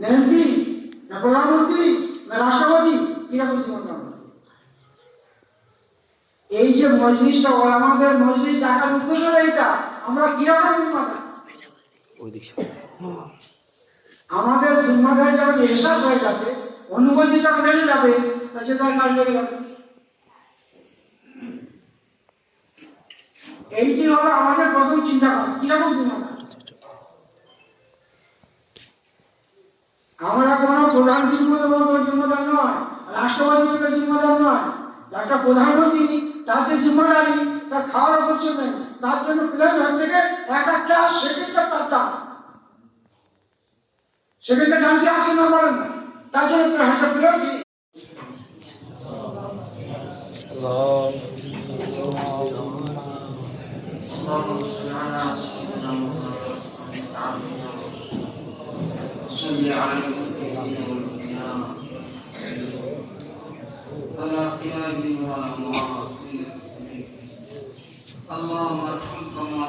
না এমপি, না প্রধানমন্ত্রী, না রাষ্ট্রপতি, কিরকম জীবন যাপন? এই যে মজলিসটা, আমাদের মজলিস ডাকার উদ্দেশ্য এইটা, আমরা কিরকম জিম্মাদার? আমাদের জিম্মাদারি যখন এহসাস হয়ে যাবে, অনুভূতি যখন বেড়ে যাবে, তাহলে তার কাজ লেগে যাবে। এইটি হলো আমাদের প্রথম চিন্তা করা, কিরকম জিম্মাদার। আমরা কোনো প্রধান জিম্মাদার নয়, রাষ্ট্রপতি জিম্মাদার নয়। একটা প্রধানমন্ত্রী, তার যে জিম্মাদারি, তার খাওয়ার অবশ্যই নেই, তার জন্য প্লেন থেকে এক একটা সেকেন্ডটা তার দাম, সেকেন্ডটা জানতে আসে না বলেন, তার জন্য হাজার প্লেন দিই। اللهم ارحم كما